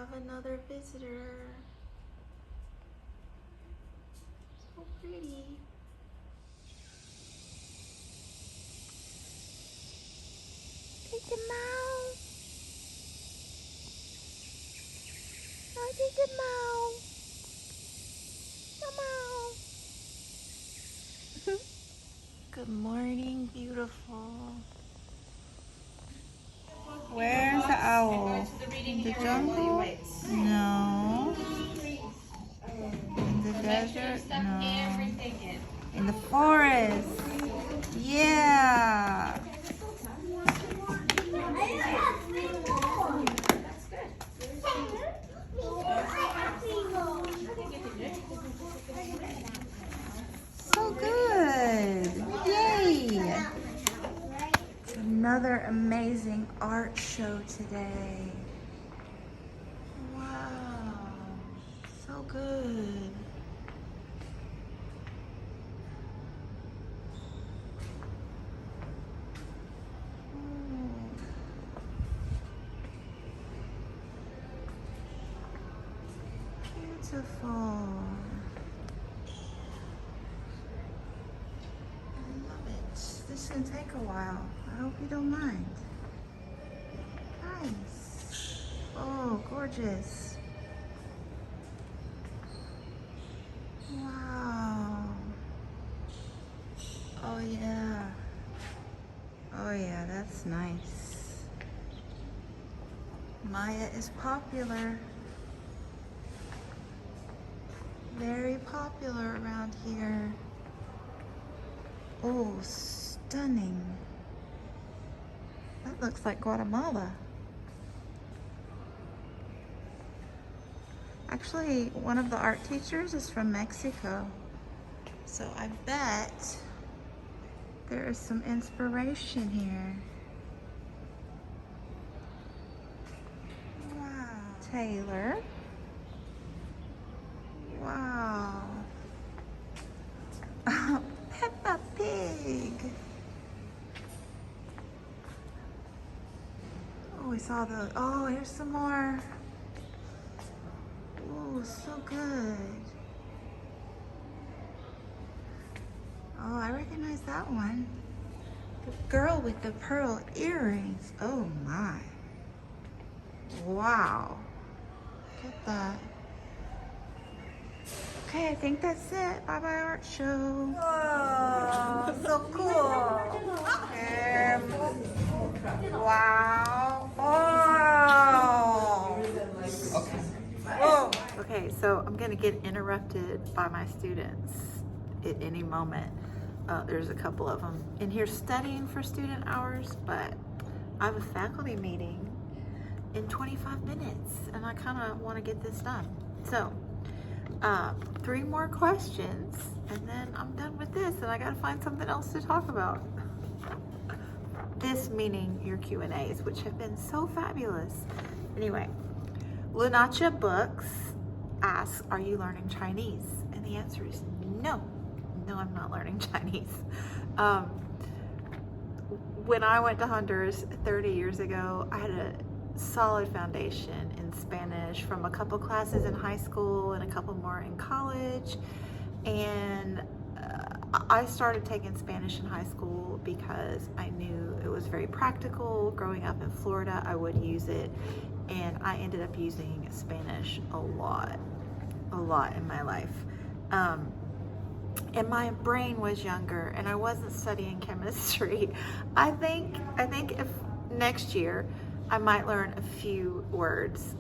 have another visitor. So pretty. Take a mouse. Oh, take a mouse. Come on. Good morning, beautiful. Where's the owl? In the jungle? No. In the desert? No. In the forest? Yeah. So good. Yay. It's another amazing art show today. Wow. So good. Beautiful. I love it. This can take a while. I hope you don't mind. Nice. Oh, gorgeous. Wow. Oh yeah. Oh yeah, that's nice. Maya is popular. Very popular around here. Oh, stunning. That looks like Guatemala. Actually, one of the art teachers is from Mexico. So I bet there is some inspiration here. Wow. Taylor. Wow. Peppa Pig. Oh, we saw the, oh, here's some more. Oh, so good. Oh, I recognize that one. The girl with the pearl earrings. Oh my. Wow. Look at that. Okay, I think that's it. Bye bye art show. Oh, so cool. Wow. Oh. Whoa. Okay, so I'm gonna get interrupted by my students at any moment. There's a couple of them in here studying for student hours, but I have a faculty meeting in 25 minutes and I kind of want to get this done. So 3 more questions and then I'm done with this and I gotta find something else to talk about. This meaning your Q&As, which have been so fabulous. Anyway, Lunacha Books asks, are you learning Chinese? And the answer is no. No, I'm not learning Chinese. When I went to Honduras 30 years ago, I had a solid foundation in Spanish from a couple classes in high school and a couple more in college. And I started taking Spanish in high school because I knew it was very practical. Growing up in Florida, I would use it. And I ended up using Spanish a lot in my life. And my brain was younger and I wasn't studying chemistry. I think if next year I might learn a few words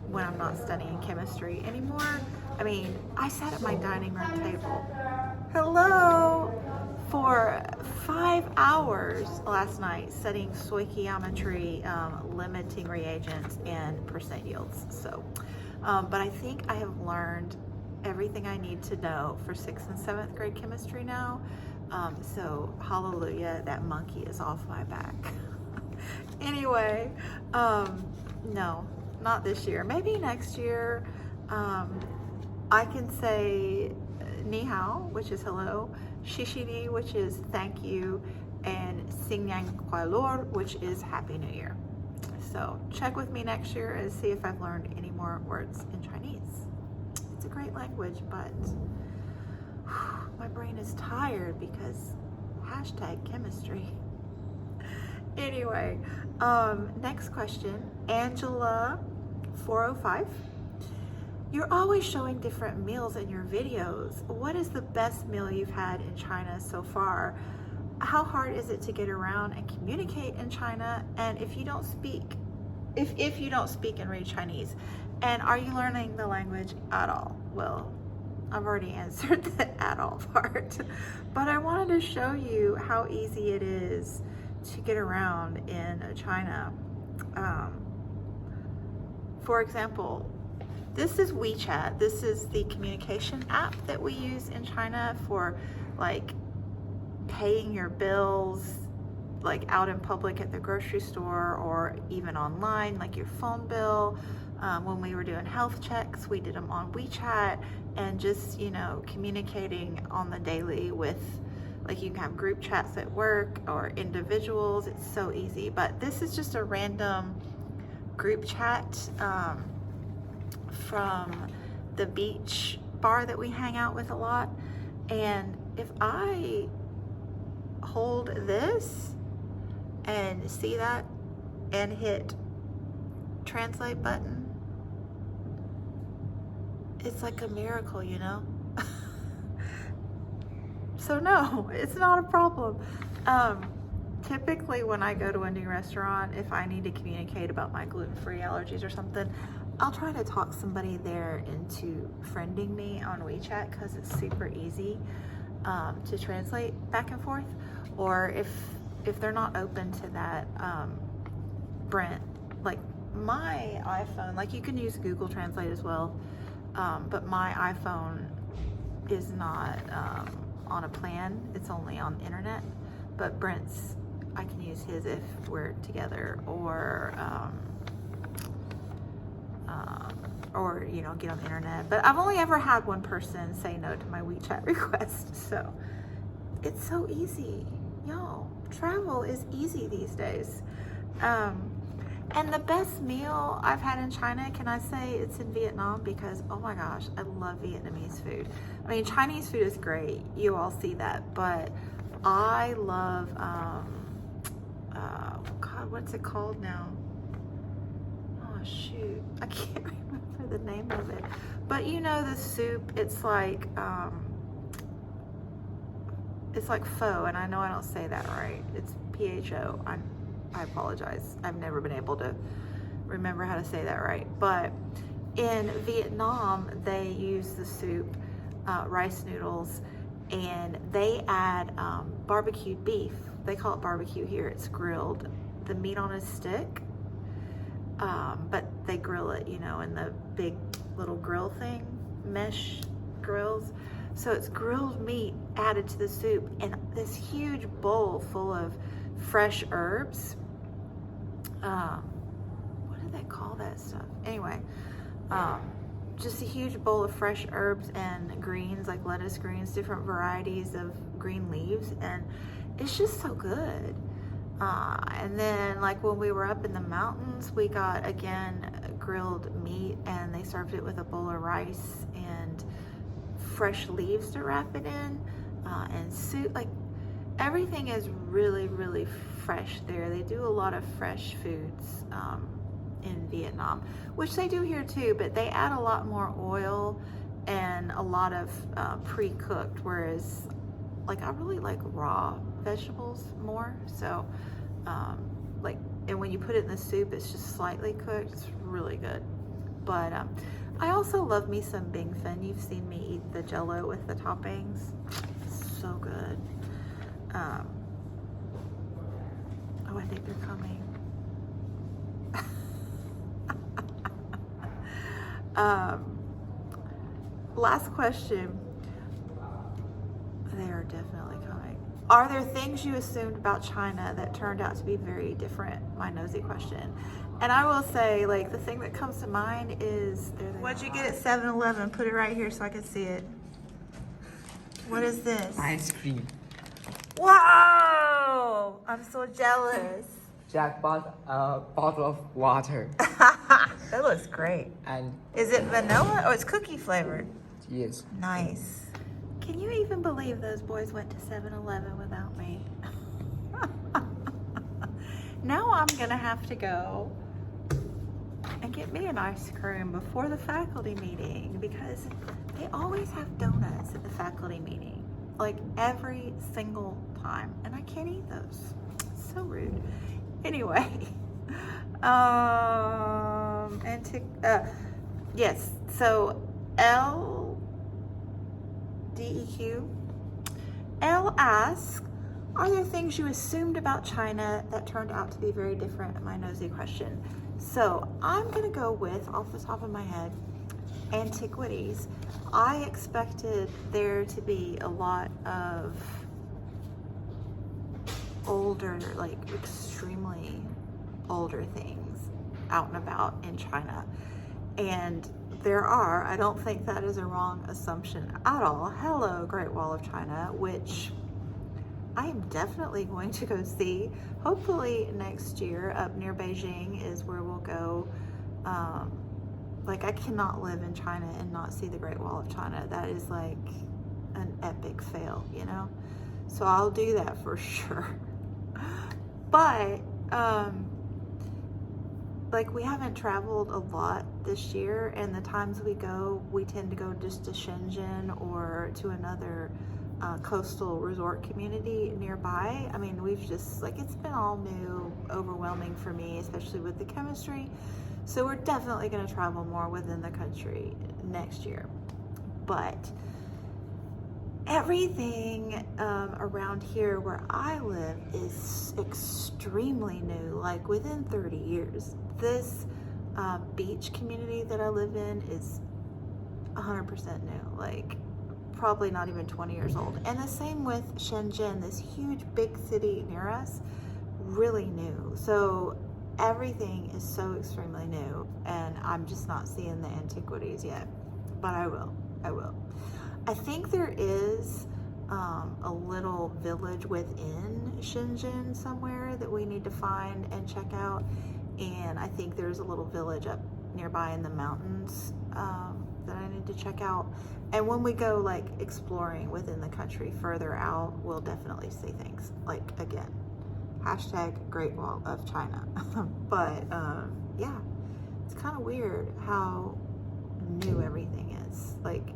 when I'm not studying chemistry anymore. I mean, I sat at my dining room table, hello, for 5 hours last night studying stoichiometry, limiting reagents, and percent yields. So, but I think I have learned everything I need to know for 6th and 7th grade chemistry now. So hallelujah, that monkey is off my back. Anyway, no, not this year. Maybe next year. I can say ni hao, which is hello, shishini, which is thank you, and Sing Yang Kuai Lor, which is Happy New Year. So check with me next year and see if I've learned any more words in Chinese. It's a great language, but my brain is tired because #chemistry. Anyway, next question, Angela 405. You're always showing different meals in your videos. What is the best meal you've had in China so far? How hard is it to get around and communicate in China? And if you don't speak and read Chinese, and are you learning the language at all? Well, I've already answered the at all part, but I wanted to show you how easy it is to get around in China. For example, this is WeChat. This is the communication app that we use in China for like paying your bills, like out in public at the grocery store or even online, like your phone bill. When we were doing health checks, we did them on WeChat, and just, you know, communicating on the daily with, like, you can have group chats at work or individuals. It's so easy. But this is just a random group chat from the beach bar that we hang out with a lot. And if I hold this and see that and hit translate button, it's like a miracle, you know? So no, it's not a problem. Typically when I go to a new restaurant, if I need to communicate about my gluten-free allergies or something, I'll try to talk somebody there into friending me on WeChat, because it's super easy to translate back and forth. Or if they're not open to that, Brent, like my iPhone, like you can use Google Translate as well, but my iPhone is not on a plan, it's only on the internet. But Brent's, I can use his if we're together, or you know, get on the internet. But I've only ever had one person say no to my WeChat request, so it's so easy. Y'all, travel is easy these days. And the best meal I've had in China, can I say it's in Vietnam? Because, oh my gosh, I love Vietnamese food. I mean, Chinese food is great. You all see that. But I love, God, what's it called now? Oh, shoot. I can't remember the name of it. But you know the soup, it's like pho, and I know I don't say that right. It's PHO. I apologize. I've never been able to remember how to say that right. But in Vietnam, they use the soup, rice noodles, and they add barbecued beef. They call it barbecue here. It's grilled. The meat on a stick, but they grill it, you know, in the big little grill thing, mesh grills. So it's grilled meat added to the soup, and this huge bowl full of fresh herbs. What do they call that stuff? Anyway, just a huge bowl of fresh herbs and greens, like lettuce greens, different varieties of green leaves, and it's just so good. And then, like, when we were up in the mountains, we got, again, grilled meat, and they served it with a bowl of rice and fresh leaves to wrap it in, and soup. Like, everything is really, really fresh there. They do a lot of fresh foods in Vietnam, which they do here too, but they add a lot more oil and a lot of pre-cooked, whereas, like, I really like raw vegetables more. So, like, and when you put it in the soup, it's just slightly cooked. It's really good. But I also love me some bing fen. You've seen me eat the jello with the toppings. It's so good. Oh, I think they're coming. Last question. They are definitely coming. Are there things you assumed about China that turned out to be very different? My nosy question. And I will say, like, the thing that comes to mind is... What'd you get at 7-Eleven? Put it right here so I can see it. What is this? Ice cream. Wow! I'm so jealous. Jack bought a bottle of water. That looks great. And Is it vanilla? Oh, it's cookie flavored. yes. Nice. Can you even believe those boys went to 7-Eleven without me? Now I'm gonna have to go and get me an ice cream before the faculty meeting because they always have donuts at the faculty meeting, like every single time, and I can't eat those. It's so rude. Anyway, yes, so LDEQ. L asks, are there things you assumed about China that turned out to be very different? My nosy question. So I'm gonna go with, off the top of my head, antiquities. I expected there to be a lot of older, like extremely older things out and about in China. And there are. I don't think that is a wrong assumption at all. Hello, Great Wall of China, which I am definitely going to go see. Hopefully next year up near Beijing is where we'll go. Like I cannot live in China and not see the Great Wall of China. That is like an epic fail, you know? So I'll do that for sure. But like we haven't traveled a lot this year, and the times we go, we tend to go just to Shenzhen or to another coastal resort community nearby. I mean, we've just, like, it's been all new, overwhelming for me, especially with the chemistry. So we're definitely going to travel more within the country next year. But everything around here where I live is extremely new, like within 30 years. This beach community that I live in is 100% new, like probably not even 20 years old. And the same with Shenzhen, this huge big city near us, really new. So everything is so extremely new, and I'm just not seeing the antiquities yet, but I will. I think there is a little village within Shenzhen somewhere that we need to find and check out. And I think there's a little village up nearby in the mountains that I need to check out. And when we go like exploring within the country further out, we'll definitely see things. Like, again, hashtag Great Wall of China. But yeah, it's kind of weird how new everything is. Like,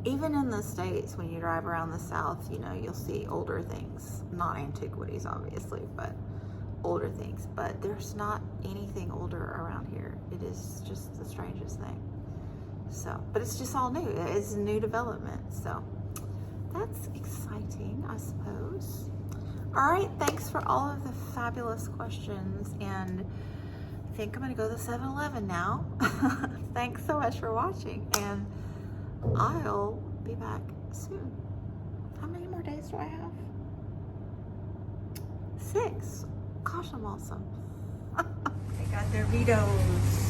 even in the States, when you drive around the South, you know, you'll see older things, not antiquities, obviously, but older things. But there's not anything older around here. It is just the strangest thing. So, but it's just all new. It's a new development. So that's exciting, I suppose. All right, thanks for all of the fabulous questions. And I think I'm gonna go to 7-Eleven now. Thanks so much for watching, and I'll be back soon. How many more days do I have? 6. Gosh, I'm awesome. They got their Vitos.